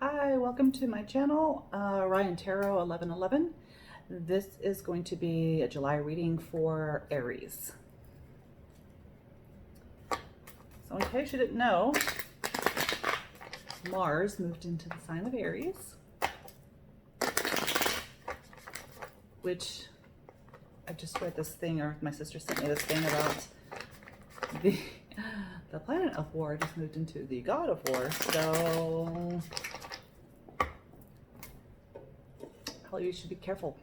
Hi, welcome to my channel, Ryan Tarot 1111. This is going to be a July reading for Aries. So in case you didn't know, Mars moved into the sign of Aries, which I just read this thing, or my sister sent me this thing about the planet of war just moved into the god of war. So probably you should be careful.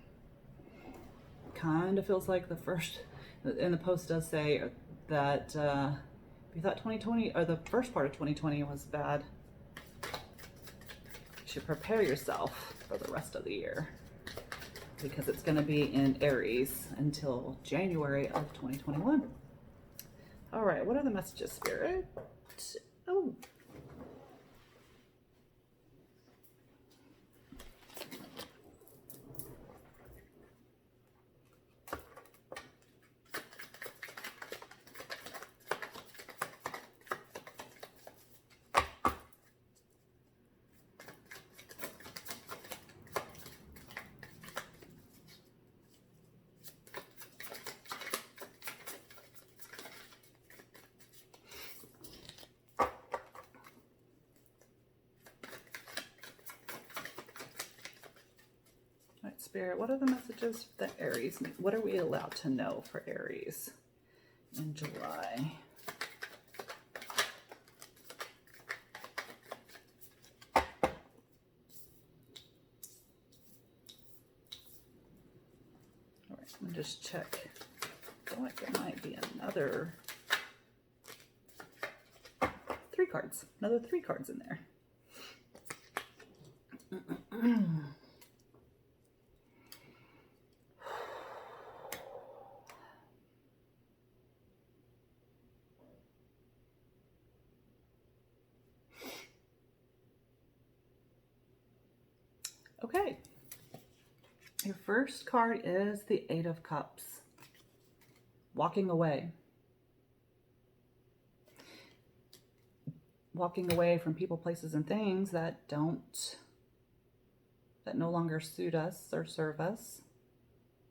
Kind of feels like the first, and the post does say that if you thought 2020 or the first part of 2020 was bad, you should prepare yourself for the rest of the year, because it's going to be in Aries until January of 2021. All right, what are the messages, Spirit? Oh. Spirit, what are the messages that Aries need? What are we allowed to know for Aries in July? All right, let me just check. I feel like there might be another three cards in there. Okay, your first card is the Eight of Cups. Walking away. Walking away from people, places, and things that no longer suit us or serve us,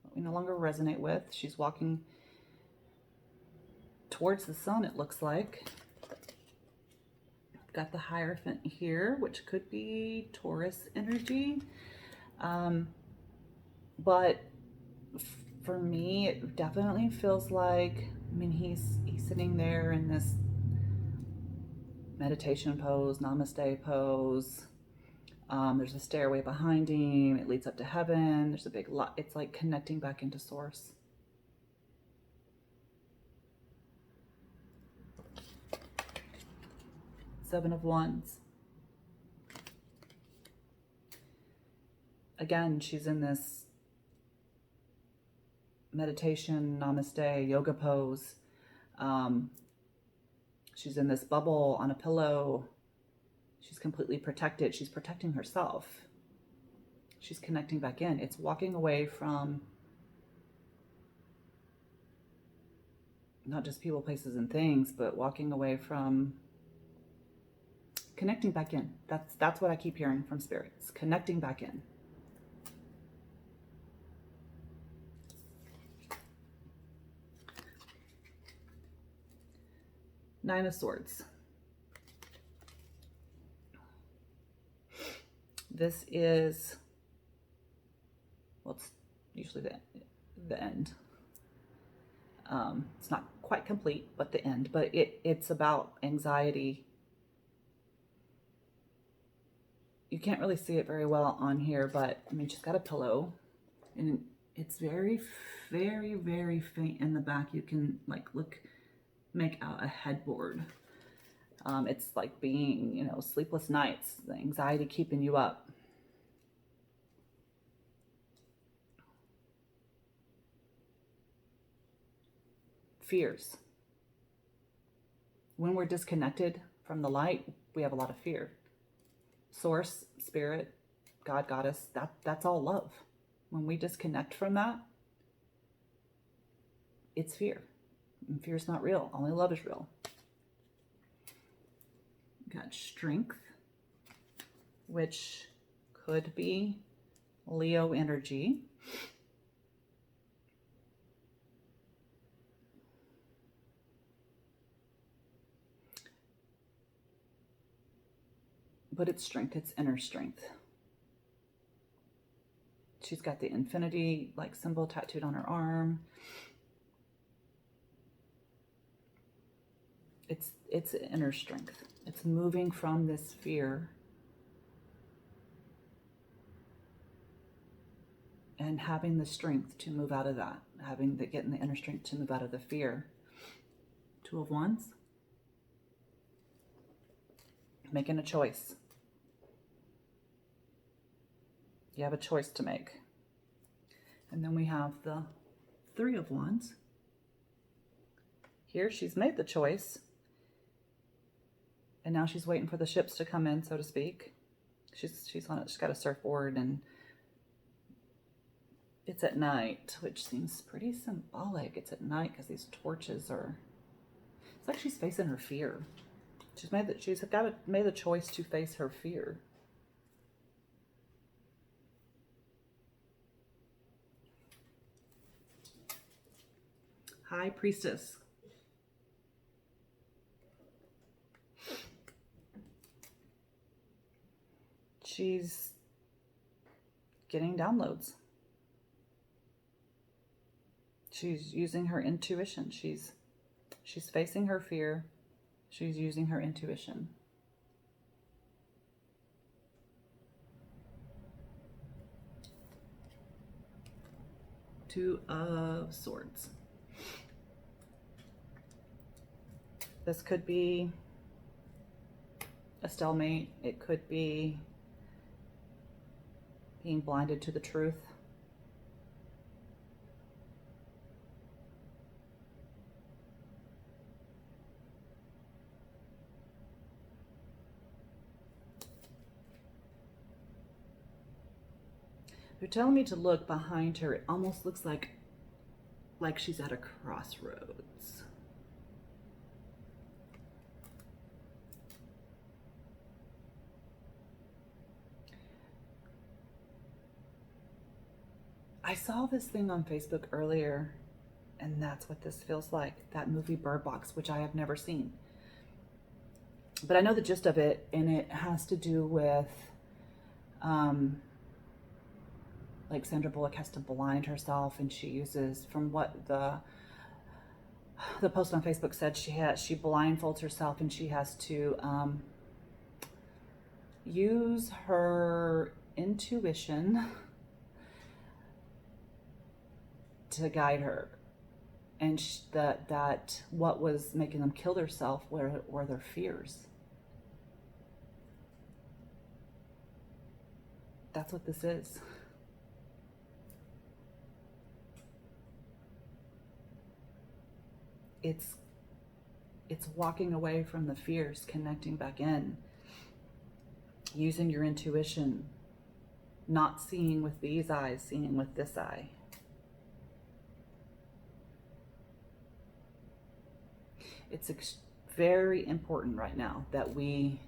that we no longer resonate with. She's walking towards the sun, it looks like. Got the Hierophant here, which could be Taurus energy. But for me, it definitely feels like, I mean, he's sitting there in this meditation pose, namaste pose. There's a stairway behind him. It leads up to heaven. There's a big lot. It's like connecting back into source. Seven of Wands. Again, she's in this meditation, namaste, yoga pose. She's in this bubble on a pillow. She's completely protected. She's protecting herself. She's connecting back in. It's walking away from not just people, places, and things, but walking away from connecting back in. That's what I keep hearing from spirits. Connecting back in. Nine of Swords. This is, well, it's usually the end. It's not quite complete, but the end. But it's about anxiety. You can't really see it very well on here, but I mean, she's got a pillow, and it's very, very, very faint in the back. You can make out a headboard. It's like being, sleepless nights, the anxiety keeping you up. Fears. When we're disconnected from the light, we have a lot of fear. Source, spirit, God, goddess, that's all love. When we disconnect from that, it's fear. And fear is not real. Only love is real. Got strength. which could be Leo energy. But it's strength, it's inner strength. She's got the infinity like symbol tattooed on her arm. It's inner strength. It's moving from this fear and having the strength to move out of that, getting the inner strength to move out of the fear. Two of Wands. Making a choice. You have a choice to make. And then we have the Three of Wands. Here she's made the choice. And now she's waiting for the ships to come in, so to speak. She's got a surfboard, and it's at night, which seems pretty symbolic. It's at night because these torches are, it's like she's facing her fear. She's made the choice to face her fear. High Priestess. She's getting downloads. She's using her intuition. She's facing her fear. She's using her intuition. Two of Swords. This could be a stalemate. It could be being blinded to the truth. They're telling me to look behind her. It almost looks like she's at a crossroads. I saw this thing on Facebook earlier, and that's what this feels like. That movie Bird Box, which I have never seen. But I know the gist of it, and it has to do with, like Sandra Bullock has to blind herself, and she uses, from what the post on Facebook said, she blindfolds herself, and she has to use her intuition to guide her, and that what was making them kill themselves were their fears. That's what this is. It's walking away from the fears, connecting back in, using your intuition, not seeing with these eyes, seeing with this eye. It's very important right now that we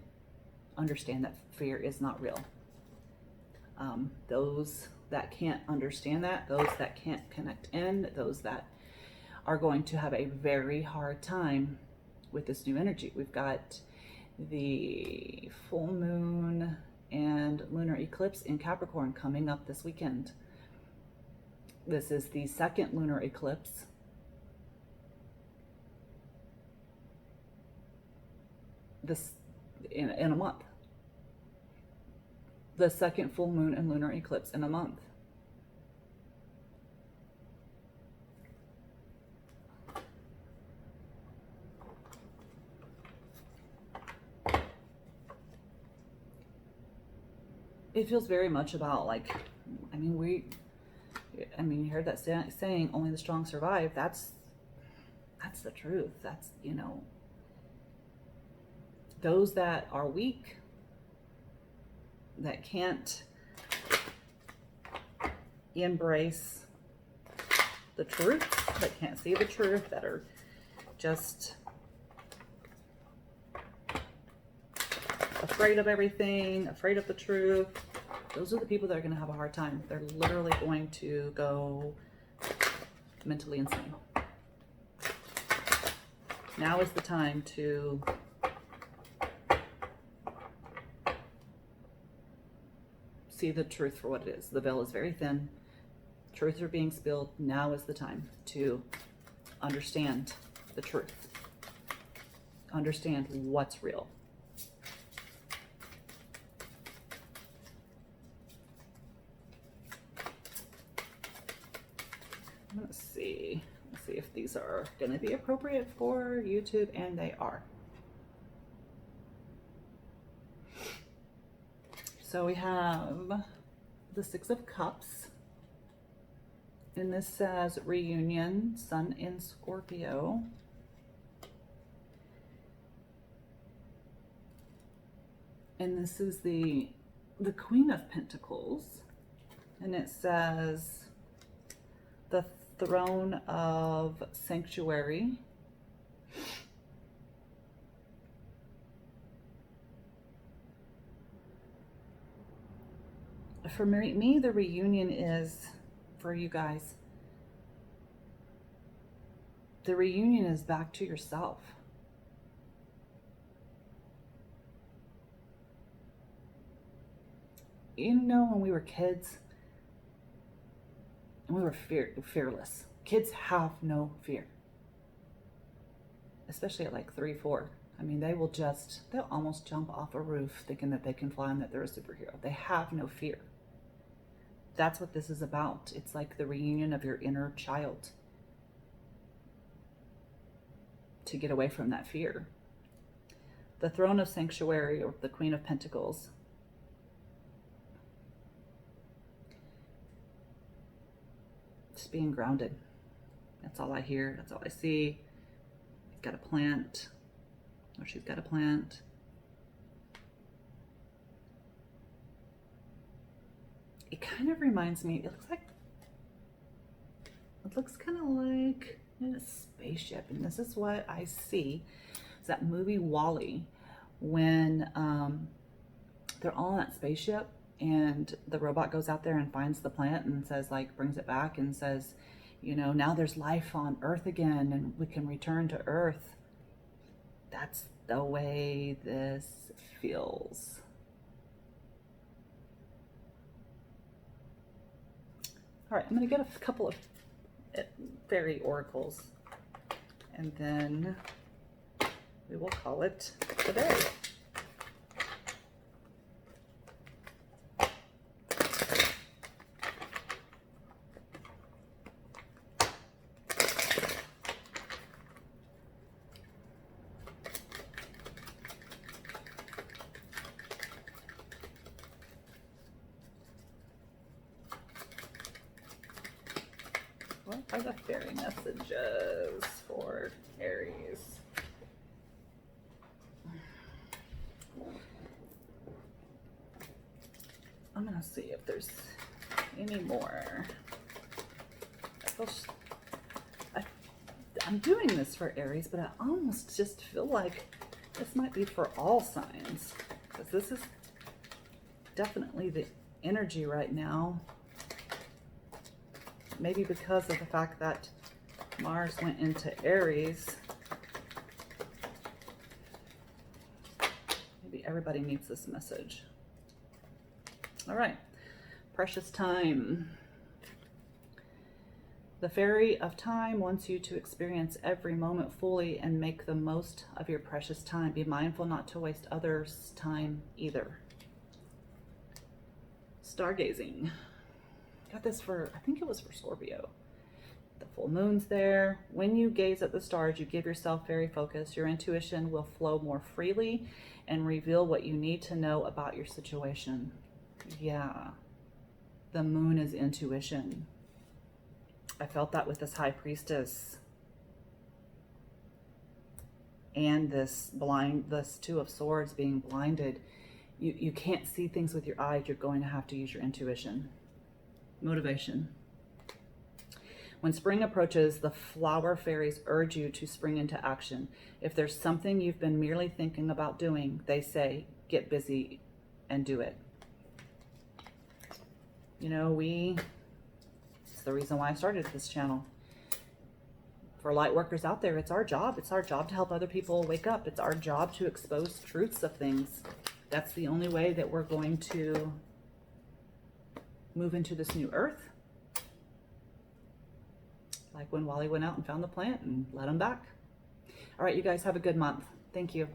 understand that fear is not real. Those that can't understand that, those that can't connect in, those that are going to have a very hard time with this new energy. We've got the full moon and lunar eclipse in Capricorn coming up this weekend. This is the second lunar eclipse. This in a month. The second full moon and lunar eclipse in a month. It feels very much about, like, you heard that saying, only the strong survive. That's the truth. That's, those that are weak, that can't embrace the truth, that can't see the truth, that are just afraid of everything, afraid of the truth. Those are the people that are going to have a hard time. They're literally going to go mentally insane. Now is the time to see the truth for what it is. The veil is very thin. Truths are being spilled. Now is the time to understand the truth. Understand what's real. Let's see if these are going to be appropriate for YouTube, and they are. So we have the Six of Cups, and this says reunion, Sun in Scorpio. And this is the Queen of Pentacles, and it says the Throne of Sanctuary. For me, the reunion is, for you guys, the reunion is back to yourself. You know, when we were kids, and we were fearless. Kids have no fear. Especially at like 3, 4. I mean, they'll almost jump off a roof thinking that they can fly and that they're a superhero. They have no fear. That's what this is about. It's like the reunion of your inner child. To get away from that fear. The Throne of Sanctuary, or the Queen of Pentacles. Just being grounded. That's all I hear. That's all I see. He's got a plant. Or she's got a plant. It kind of reminds me, it looks kind of like a spaceship. And this is what I see. It's that movie WALL-E, when they're all on that spaceship and the robot goes out there and finds the plant and says, like, brings it back and says, you know, now there's life on Earth again and we can return to Earth. That's the way this feels. All right, I'm going to get a couple of fairy oracles, and then we will call it a day. What are the fairy messages for Aries? I'm gonna see if there's any more. I'm doing this for Aries, but I almost just feel like this might be for all signs, because this is definitely the energy right now. Maybe because of the fact that Mars went into Aries. Maybe everybody needs this message. All right, precious time. The Fairy of Time wants you to experience every moment fully and make the most of your precious time. Be mindful not to waste others' time either. Stargazing. Got this for, I think it was for Scorpio. The full moon's there. When you gaze at the stars, you give yourself very focus. Your intuition will flow more freely and reveal what you need to know about your situation. Yeah, the moon is intuition. I felt that with this High Priestess and this Two of Swords being blinded. You can't see things with your eyes. You're going to have to use your intuition. Motivation. When spring approaches, the flower fairies urge you to spring into action. If there's something you've been merely thinking about doing, they say, get busy and do it. You know, it's the reason why I started this channel. For light workers out there, it's our job. It's our job to help other people wake up. It's our job to expose truths of things. That's the only way that we're going to move into this new earth. Like when Wally went out and found the plant and let him back. All right, you guys have a good month. Thank you.